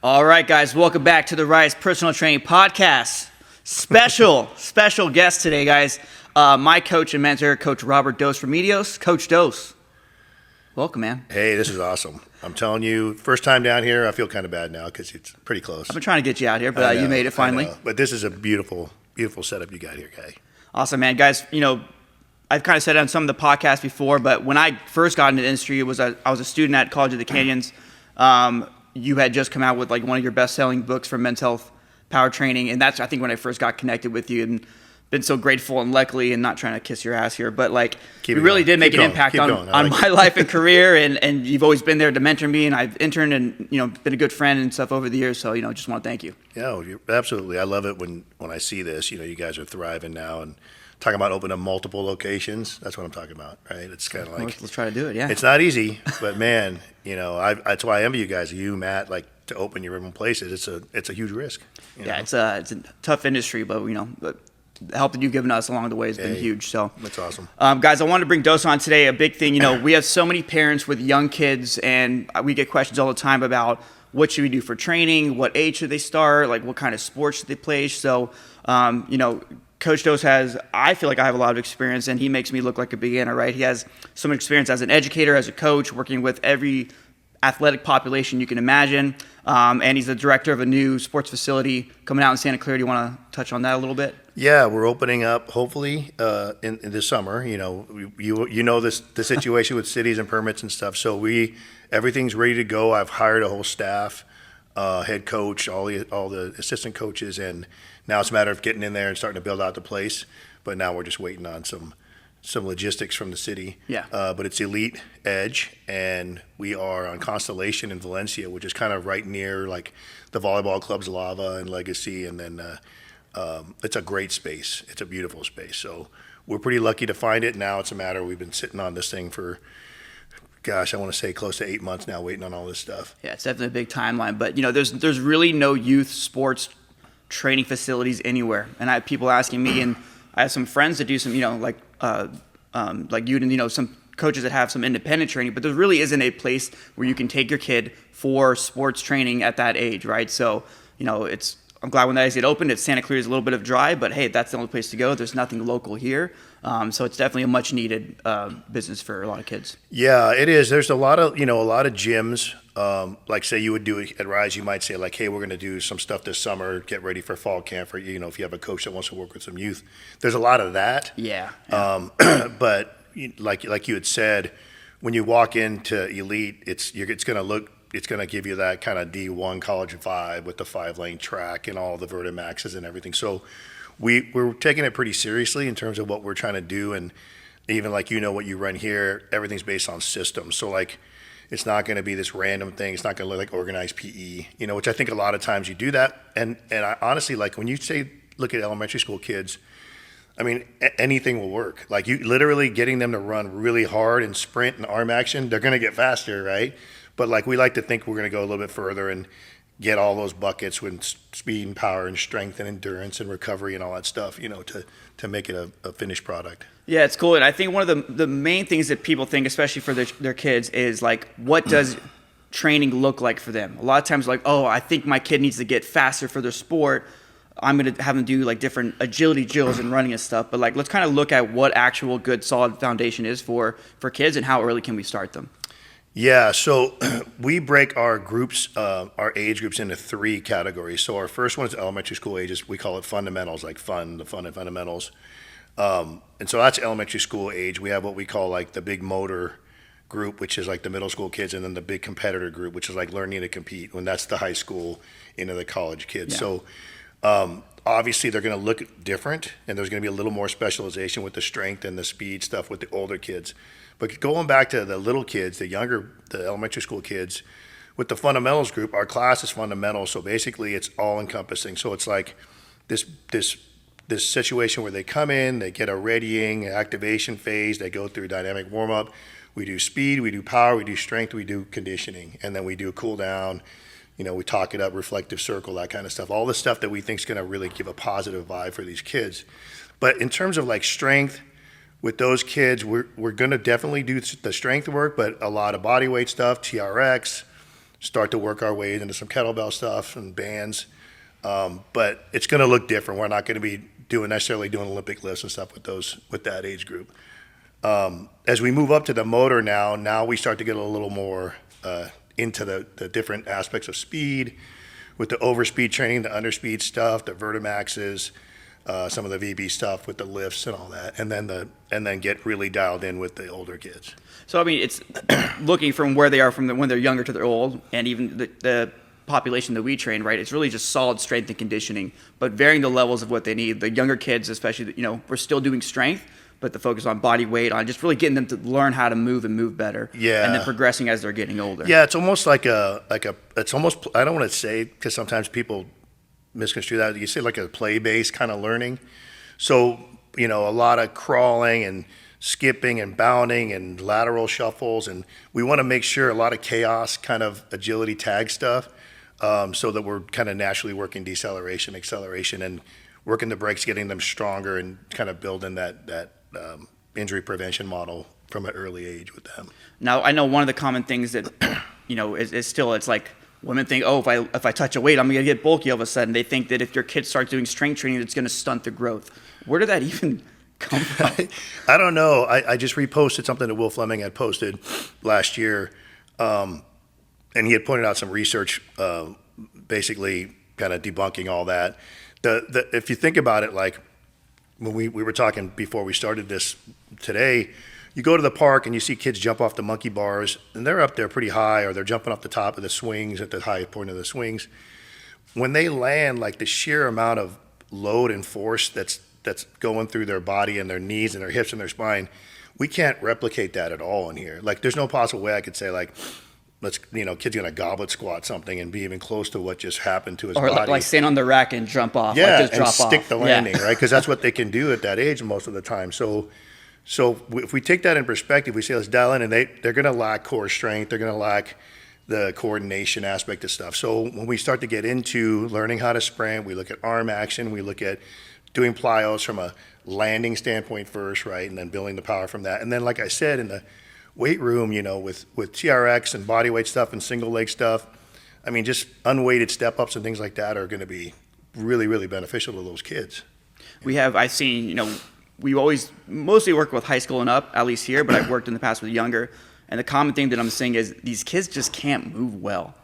All right, guys, welcome back to the Rise Personal Training Podcast. Special guest today, guys. My coach and mentor, Coach Robert Dose Remedios. Coach Dose, welcome, man. Hey, this is awesome. I'm telling you, first time down here, I feel kind of bad now because it's pretty close. I've been trying to get you out here, but you made it finally. But this is a beautiful setup you got here, guy. Awesome, man. Guys, I've kind of said it on some of the podcasts before, but when I first got into the industry, I was a student at College of the Canyons. You had just come out with like one of your best-selling books for men's health power training, and that's I think when I first got connected with you, and been so grateful and luckily, and not trying to kiss your ass here, but like you really did make an impact on my life and career, and you've always been there to mentor me, and I've interned and been a good friend and stuff over the years, so just want to thank you. Yeah, absolutely. I love it when I see this. You guys are thriving now and talking about opening up multiple locations. That's what I'm talking about, right? It's kind of like let's try to do it. Yeah, it's not easy, but man, that's why I envy you guys. You, Matt, like to open your own places. It's a huge risk. It's a tough industry, but the help that you've given us along the way has been huge. So that's awesome. Guys, I wanted to bring Dose on today. A big thing, we have so many parents with young kids, and we get questions all the time about what should we do for training, what age should they start, like what kind of sports should they play. So, Coach Dose I feel like I have a lot of experience, and he makes me look like a beginner, right? He has so much experience as an educator, as a coach, working with every athletic population you can imagine. And he's the director of a new sports facility coming out in Santa Clara. Do you want to touch on that a little bit? Yeah, we're opening up hopefully in this summer. The situation with cities and permits and stuff. So everything's ready to go. I've hired a whole staff, head coach, all the assistant coaches, and now it's a matter of getting in there and starting to build out the place. But now we're just waiting on some logistics from the city. Yeah. But it's Elite Edge, and we are on Constellation in Valencia, which is kind of right near like the volleyball clubs Lava and Legacy, and then it's a great space. It's a beautiful space. So we're pretty lucky to find it. Now it's a matter, we've been sitting on this thing for, I want to say close to 8 months now, waiting on all this stuff. Yeah, it's definitely a big timeline. But, there's really no youth sports training facilities anywhere. And I have people asking me, and I have some friends that do some, like you and, some coaches that have some independent training, but there really isn't a place where you can take your kid for sports training at that age, right? So, I'm glad when that is get opened. It's Santa Clara is a little bit of dry, but hey, that's the only place to go. There's nothing local here. So it's definitely a much needed business for a lot of kids. Yeah, it is. There's a lot of gyms, like say you would do at Rise, you might say like, hey, we're going to do some stuff this summer, get ready for fall camp, for, if you have a coach that wants to work with some youth. There's a lot of that. Yeah. But like you had said, when you walk into Elite, it's going to give you that kind of D1 college vibe with the 5-lane track and all the Vertimaxes and everything. So we're taking it pretty seriously in terms of what we're trying to do. And even like, what you run here, everything's based on systems. So like, it's not going to be this random thing. It's not going to look like organized PE, which I think a lot of times you do that. And I honestly, like when you look at elementary school kids, I mean, anything will work. Like you literally getting them to run really hard and sprint and arm action, they're going to get faster, right? But like we like to think we're going to go a little bit further and get all those buckets with speed and power and strength and endurance and recovery and all that stuff, to make it a finished product. Yeah, it's cool. And I think one of the main things that people think, especially for their kids, is like, what does training look like for them? A lot of times like, oh, I think my kid needs to get faster for their sport. I'm going to have them do like different agility drills and running and stuff. But like, let's kind of look at what actual good solid foundation is for kids and how early can we start them. Yeah, so we break our groups, our age groups into 3 categories. So our first one is elementary school ages. We call it fundamentals, like the fun and fundamentals. And so that's elementary school age. We have what we call like the big motor group, which is like the middle school kids, and then the big competitor group, which is like learning to compete, when that's the high school into the college kids. Yeah. So obviously they're going to look different, and there's going to be a little more specialization with the strength and the speed stuff with the older kids. But going back to the little kids, the elementary school kids, with the fundamentals group, our class is fundamental. So basically it's all encompassing. So it's like this situation where they come in, they get a readying, activation phase, they go through dynamic warm up. We do speed, we do power, we do strength, we do conditioning, and then we do a cool down. We talk it up, reflective circle, that kind of stuff. All the stuff that we think is going to really give a positive vibe for these kids. But in terms of like strength, with those kids, we're going to definitely do the strength work, but a lot of body weight stuff, TRX, start to work our way into some kettlebell stuff and bands. But it's going to look different. We're not going to be necessarily doing Olympic lifts and stuff with that age group. As we move up to the motor now we start to get a little more into the different aspects of speed, with the overspeed training, the underspeed stuff, the Vertimaxes, some of the VB stuff with the lifts and all that, and then get really dialed in with the older kids. So I mean, it's looking from where they are from when they're younger to they're old, and even the population that we train, right? It's really just solid strength and conditioning, but varying the levels of what they need. The younger kids, especially, we're still doing strength, but the focus on body weight, on just really getting them to learn how to move and move better. Yeah. And then progressing as they're getting older. Yeah, it's almost it's almost, I don't want to say, because sometimes people misconstrue that. You say like a play-based kind of learning. So, a lot of crawling and skipping and bounding and lateral shuffles. And we want to make sure a lot of chaos kind of agility tag stuff, so that we're kind of naturally working deceleration, acceleration, and working the brakes, getting them stronger, and kind of building that injury prevention model from an early age with them. Now, I know one of the common things that, is still, it's like women think, oh, if I touch a weight, I'm going to get bulky all of a sudden. They think that if your kid starts doing strength training, it's going to stunt their growth. Where did that even come from? I don't know. I just reposted something that Will Fleming had posted last year, and he had pointed out some research, basically kind of debunking all that. If you think about it, like when we were talking before we started this today, you go to the park and you see kids jump off the monkey bars, and they're up there pretty high, or they're jumping off the top of the swings at the high point of the swings. When they land, like the sheer amount of load and force that's going through their body and their knees and their hips and their spine, we can't replicate that at all in here. Like there's no possible way I could say like, kid's gonna goblet squat something and be even close to what just happened to his body. Or like stand on the rack and jump off. Yeah, like just drop and stick off. the landing, right? Because that's what they can do at that age most of the time. So if we take that in perspective, we say let's dial in, and they're gonna lack core strength. They're gonna lack the coordination aspect of stuff. So when we start to get into learning how to sprint, we look at arm action, we look at doing plyos from a landing standpoint first, right? And then building the power from that. And then, like I said, in the weight room, with TRX and body weight stuff and single leg stuff, I mean, just unweighted step ups and things like that are going to be really, really beneficial to those kids. I've seen, we always mostly work with high school and up, at least here, but I've worked in the past with younger. And the common thing that I'm seeing is these kids just can't move well.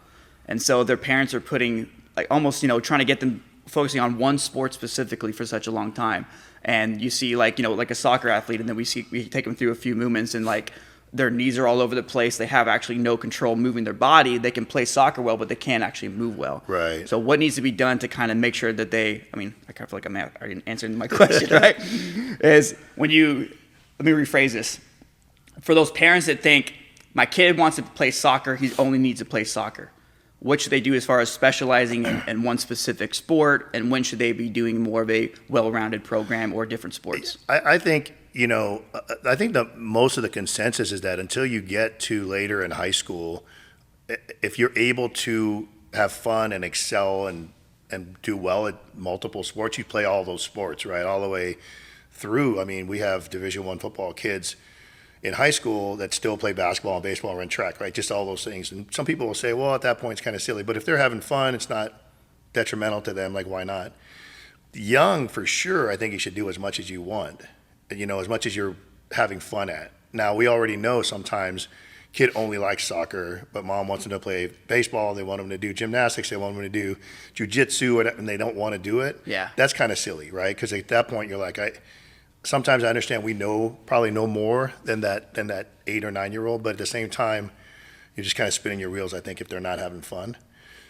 And so their parents are putting, like almost, trying to get them focusing on one sport specifically for such a long time. And you see like a soccer athlete, and then we take them through a few movements, and like their knees are all over the place. They have actually no control moving their body. They can play soccer well, but they can't actually move well. Right. So what needs to be done to kind of make sure that I kind of feel like I'm already answering my question, right? Is when let me rephrase this. For those parents that think, my kid wants to play soccer, he only needs to play soccer. What should they do as far as specializing in one specific sport, and when should they be doing more of a well-rounded program or different sports? I think, I think that most of the consensus is that until you get to later in high school, if you're able to have fun and excel and do well at multiple sports, you play all those sports, right, all the way through. I mean, we have Division I football kids in high school that still play basketball and baseball and run track, right? Just all those things. And some people will say, well, at that point it's kind of silly. But if they're having fun, it's not detrimental to them. Like, why not? Young, for sure, I think you should do as much as you want, as much as you're having fun at. Now, we already know sometimes kid only likes soccer, but mom wants them to play baseball. They want them to do gymnastics. They want them to do jujitsu, and they don't want to do it. Yeah. That's kind of silly, right? Because at that point, you're like, sometimes I understand we probably know more than that 8 or 9 year old, but at the same time, you're just kind of spinning your wheels, I think, if they're not having fun.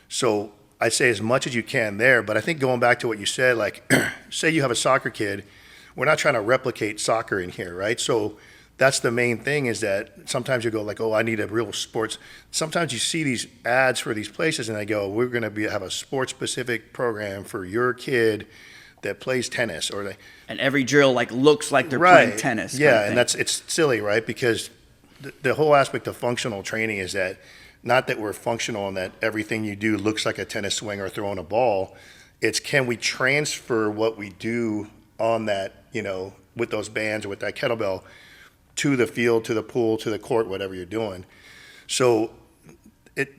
So I'd say as much as you can there, but I think going back to what you said, like, say you have a soccer kid, we're not trying to replicate soccer in here, right? So that's the main thing, is that sometimes you go like, oh, I need a real sports. Sometimes you see these ads for these places and they go, we're going to have a sports specific program for your kid that plays tennis, and every drill looks like they're playing tennis. Yeah, and it's silly, right? Because the whole aspect of functional training is that not that we're functional and that everything you do looks like a tennis swing or throwing a ball. It's, can we transfer what we do on that, with those bands or with that kettlebell to the field, to the pool, to the court, whatever you're doing. So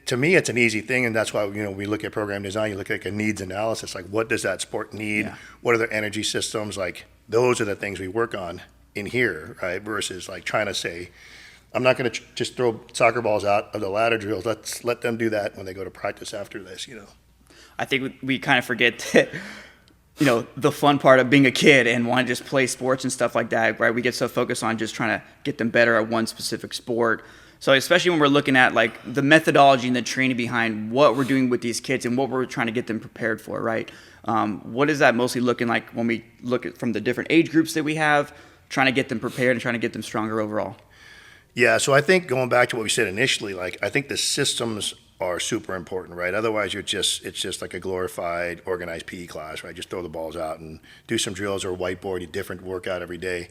to me, it's an easy thing, and that's why we look at program design. You look at a needs analysis, like what does that sport need? Yeah. What are their energy systems? Like those are the things we work on in here, right? Versus like trying to say, I'm not going to just throw soccer balls out of the ladder drills. Let's let them do that when they go to practice after this. I think we kind of forget that, the fun part of being a kid and want to just play sports and stuff like that, right? We get so focused on just trying to get them better at one specific sport. So especially when we're looking at like the methodology and the training behind what we're doing with these kids and what we're trying to get them prepared for, right? What is that mostly looking like when we look at from the different age groups that we have, trying to get them prepared and trying to get them stronger overall? Yeah, so I think going back to what we said initially, like I think the systems are super important, right? Otherwise, it's just like a glorified organized PE class, right? Just throw the balls out and do some drills or whiteboard a different workout every day.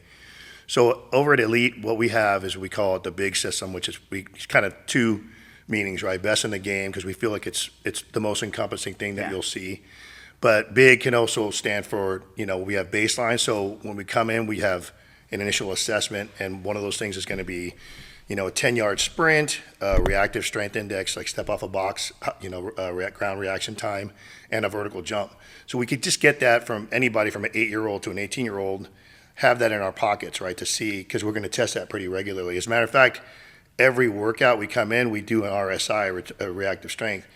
So over at Elite, what we have is we call it the big system, which is it's kind of two meanings, right? Best in the game, because we feel like it's the most encompassing thing that you'll see. But big can also stand for, we have baseline. So when we come in, we have an initial assessment, and one of those things is going to be, a 10-yard sprint, reactive strength index, like step off a box, ground reaction time, and a vertical jump. So we could just get that from anybody from an 8-year-old to an 18-year-old, have that in our pockets, right, to see, because we're going to test that pretty regularly. As a matter of fact, every workout we come in, we do an RSI, a reactive strength,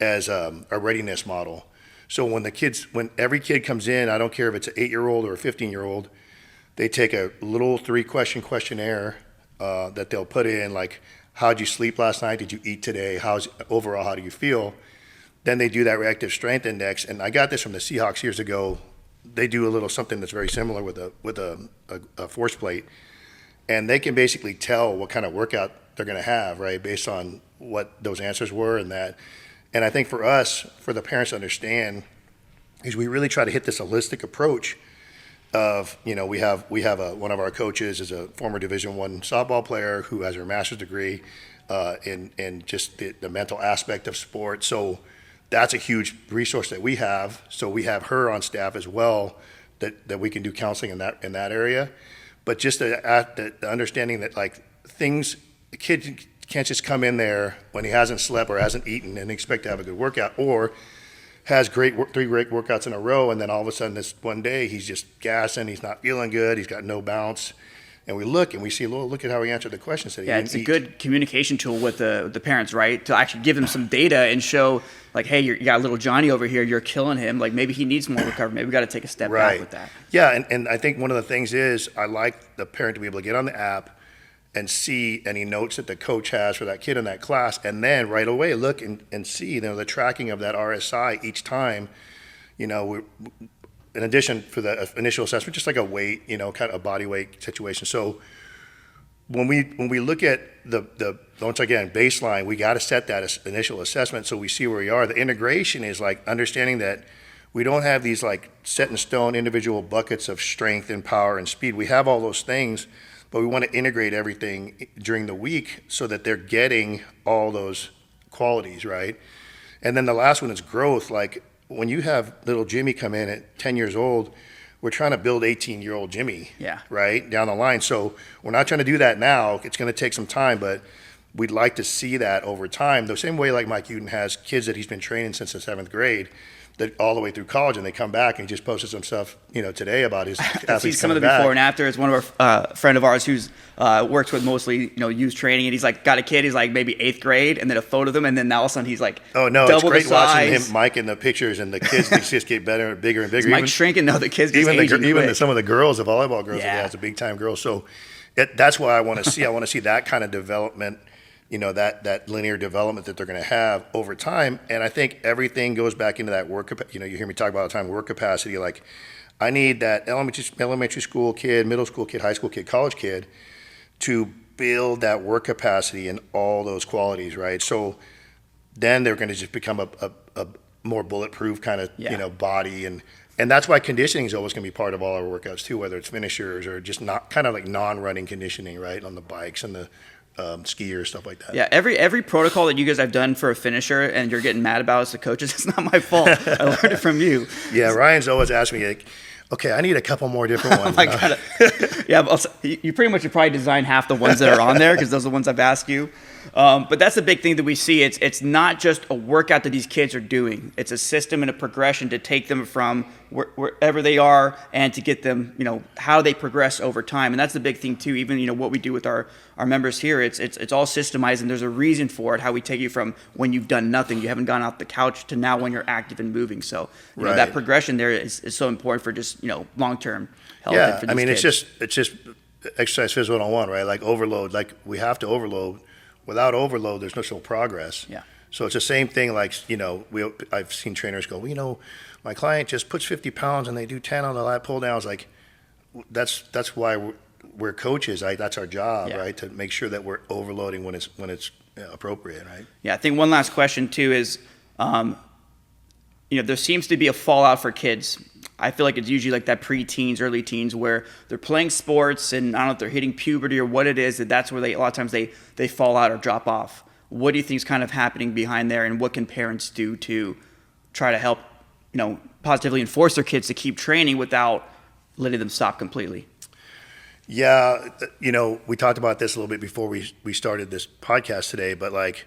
as a readiness model. So when every kid comes in, I don't care if it's an 8-year-old or a 15-year-old, they take a little 3-question questionnaire that they'll put in, like, how'd you sleep last night? Did you eat today? How do you feel? Then they do that reactive strength index. And I got this from the Seahawks years ago. They do a little something that's very similar with a force plate. And they can basically tell what kind of workout they're going to have, right, based on what those answers were and that. And I think for us, for the parents to understand, is we really try to hit this holistic approach of, we have one of our coaches is a former Division I softball player who has her master's degree in just the mental aspect of sport. So that's a huge resource that we have. So we have her on staff as well that we can do counseling in that area. But just the understanding that like a kid can't just come in there when he hasn't slept or hasn't eaten and expect to have a good workout, or has 3 great workouts in a row, and then all of a sudden this one day he's just gassing, he's not feeling good, he's got no bounce. And we look and we see, look at how he answered the questions that he didn't it's a eat. good communication tool with the parents, right? To actually give them some data and show, like, hey, you got little Johnny over here, you're killing him. Like, maybe he needs more recovery. Maybe we got to take a step back with that. Yeah, and I think one of the things is I like the parent to be able to get on the app and see any notes that the coach has for that kid in that class, and then right away look and see the tracking of that RSI each time. In addition for the initial assessment, just like a weight, kind of a body weight situation. So when we look at the once again baseline, we got to set that initial assessment so we see where we are. The integration is like understanding that we don't have these like set in stone individual buckets of strength and power and speed. We have all those things, but we want to integrate everything during the week so that they're getting all those qualities, right? And then the last one is growth. Like when you have little Jimmy come in at 10 years old, we're trying to build 18-year-old Jimmy, right, down the line. So we're not trying to do that now. It's going to take some time, but we'd like to see that over time. The same way like Mike Uden has kids that he's been training since the 7th grade, that all the way through college, and they come back and he just posted some stuff, today about his athletes See some of the coming back. before and after. It's one of our friend of ours who's works with mostly youth training, and he's like got a kid. He's like maybe 8th grade, and then a photo of them, and then now all of a sudden he's like double it's great the size. watching him, Mike, in the pictures, and the kids they just get better and bigger and bigger. Mike's shrinking though. The kids just even some of the girls, the volleyball girls, that he has, the big time girls. So that's what I want to see. I want to see that kind of development. That linear development that they're going to have over time. And I think everything goes back into that work. You hear me talk about all the time, work capacity. Like I need that elementary school kid, middle school kid, high school kid, college kid to build that work capacity in all those qualities, right? So then they're going to just become a more bulletproof kind of, body. And that's why conditioning is always going to be part of all our workouts too, whether it's finishers or just not kind of like non-running conditioning, right? On the bikes and the skier, stuff like that. Yeah, every protocol that you guys have done for a finisher and you're getting mad about as the coaches, it's not my fault. I learned it from you. Yeah, Ryan's always asked me, like, Okay, I need a couple more different ones. I gotta, yeah, but you pretty much should probably design half the ones that are on there because those are the ones I've asked you. But that's the big thing that we see. It's not just a workout that these kids are doing. It's a system and a progression to take them from wherever they are and to get them, how they progress over time. And that's the big thing too. Even what we do with our members here, it's all systemized, and there's a reason for it. How we take you from when you've done nothing, you haven't gone off the couch, to now when you're active and moving. So Right. that progression there is so important for just long-term health. Yeah, and for I these mean, kids. it's just exercise physical 101, right? Like overload, like we have to overload. Without overload, there's no progress. Yeah. So it's the same thing. Like I've seen trainers go, my client just puts 50 pounds and they do 10 on the lat pull downs. Like that's why we're coaches. That's our job, Yeah. right? To make sure that we're overloading when it's appropriate, right? Yeah, I think one last question too is, there seems to be a fallout for kids. I feel like it's usually like that pre-teens, early teens, where they're playing sports, and I don't know if they're hitting puberty or what it is, that's where a lot of times they fall out or drop off. What do you think is kind of happening behind there, and what can parents do to try to help, positively enforce their kids to keep training without letting them stop completely? Yeah, we talked about this a little bit before we started this podcast today, but like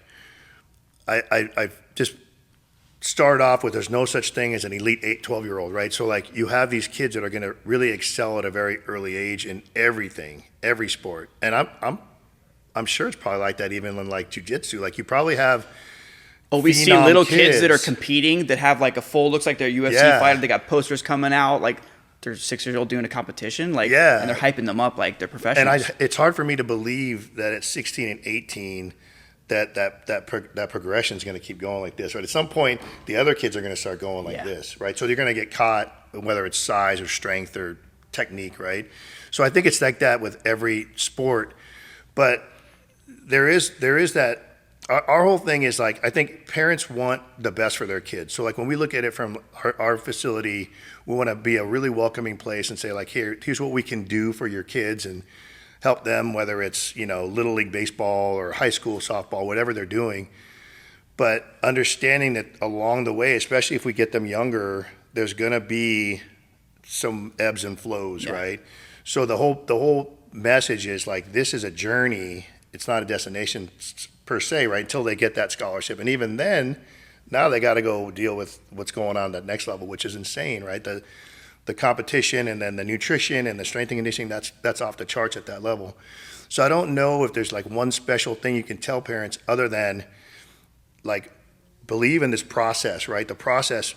I've just started off with there's no such thing as an elite 12-year-old, right? So like you have these kids that are going to really excel at a very early age in everything, every sport. And I'm sure it's probably like that even in like jiu-jitsu. Like you probably have we see phenom little kids that are competing that have like a full, looks like they're a UFC Yeah. fighter. They got posters coming out, like they're 6 years old doing a competition, like, Yeah. and they're hyping them up like they're professionals. And it's hard for me to believe that at 16 and 18 that progression is going to keep going like this, right? At some point, the other kids are going to start going like Yeah. this, right? So they're going to get caught, whether it's size or strength or technique, right? So I think it's like that with every sport, but there is that. Our whole thing is like, I think parents want the best for their kids. So like when we look at it from our facility, we want to be a really welcoming place and say like, here's what we can do for your kids and help them, whether it's, Little League baseball or high school softball, whatever they're doing. But understanding that along the way, especially if we get them younger, there's going to be some ebbs and flows, Yeah. right? So the whole message is like, this is a journey. It's not a destination per se, right? Until they get that scholarship. And even then, now they got to go deal with what's going on at that next level, which is insane, right? The competition and then the nutrition and the strength and conditioning, that's off the charts at that level. So I don't know if there's like one special thing you can tell parents other than like believe in this process, right? The process,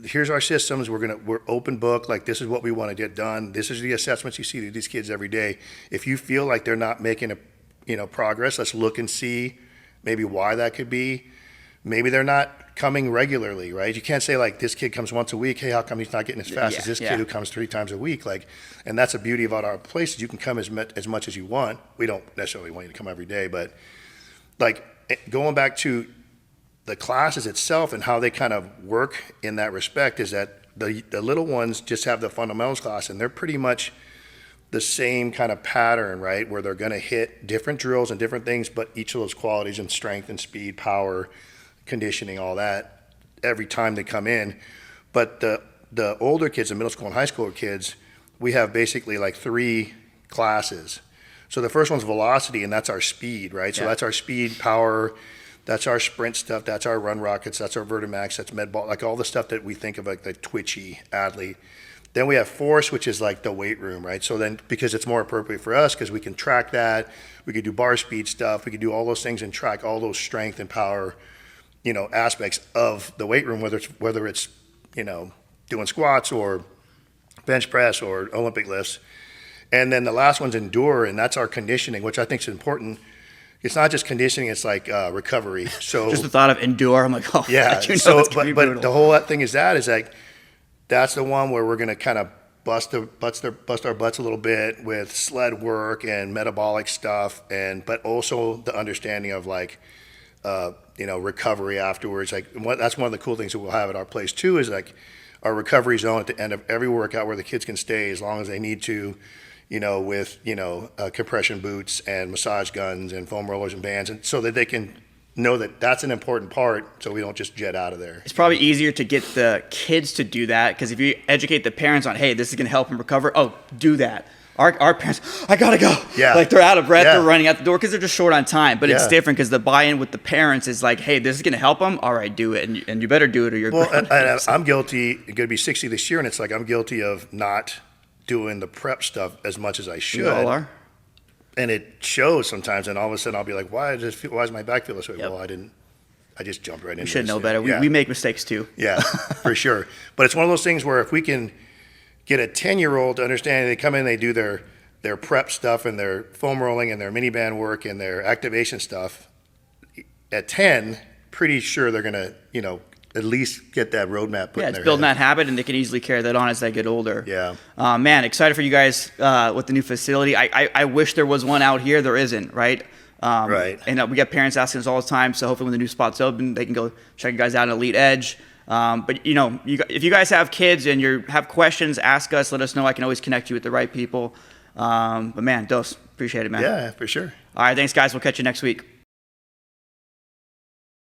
here's our systems, we're open book, like this is what we want to get done. This is the assessments you see to these kids every day. If you feel like they're not making progress, let's look and see maybe why that could be. Maybe they're not coming regularly, right? You can't say like this kid comes once a week. Hey, how come he's not getting as fast as this kid who comes 3 times a week? Like, and that's the beauty about our places. You can come as much as you want. We don't necessarily want you to come every day, but like going back to the classes itself and how they kind of work in that respect is that the little ones just have the fundamentals class, and they're pretty much the same kind of pattern, right? Where they're going to hit different drills and different things, but each of those qualities and strength and speed, power, conditioning, all that, every time they come in. But the older kids, the middle school and high school kids, we have basically like 3 classes. So the first one's velocity, and that's our speed, right? So that's our speed, power, that's our sprint stuff, that's our run rockets, that's our Vertimax, that's med ball, like all the stuff that we think of like the twitchy athlete. Then we have force, which is like the weight room, right? So then, because it's more appropriate for us, because we can track that, we could do bar speed stuff, we could do all those things and track all those strength and power, aspects of the weight room, whether it's doing squats or bench press or Olympic lifts. And then the last one's endure, and that's our conditioning, which I think is important. It's not just conditioning; it's like recovery. So Just the thought of endure, I'm like, yeah. I do know So, it's gonna be but brutal. the whole thing is like that's the one where we're going to kind of bust our butts a little bit with sled work and metabolic stuff, but also the understanding of like recovery afterwards. Like that's one of the cool things that we'll have at our place too is like our recovery zone at the end of every workout where the kids can stay as long as they need to, with compression boots and massage guns and foam rollers and bands, and so that they can know that that's an important part, so we don't just jet out of there. It's probably easier to get the kids to do that, because if you educate the parents on, hey, this is going to help them recover, oh, do that. Our parents, I gotta go. Yeah. Like they're out of breath, Yeah. they're running out the door because they're just short on time. But it's Yeah. different because the buy-in with the parents is like, hey, this is gonna help them. All right, do it, and you better do it, or you're. Well, and I'm guilty. I'm going to be 60 this year, and it's like I'm guilty of not doing the prep stuff as much as I should. We all are. And it shows sometimes, and all of a sudden I'll be like, why does my back feel this way? Yep. Well, I just jumped right into We should this. know better. Yeah. We make mistakes too. Yeah, for sure. But it's one of those things where if we can get a 10-year-old to understand, they come in, they do their prep stuff and their foam rolling and their mini band work and their activation stuff. At 10, pretty sure they're going to, at least get that roadmap put Yeah, in it's their building head. that habit, and they can easily carry that on as they get older. Yeah. Man, excited for you guys with the new facility. I wish there was one out here. There isn't, right? Right. And we get parents asking us all the time, so hopefully when the new spot's open, they can go check you guys out at Elite Edge. But, if you guys have kids and you have questions, ask us. Let us know. I can always connect you with the right people. But, man, Dos, appreciate it, man. Yeah, for sure. All right, thanks, guys. We'll catch you next week.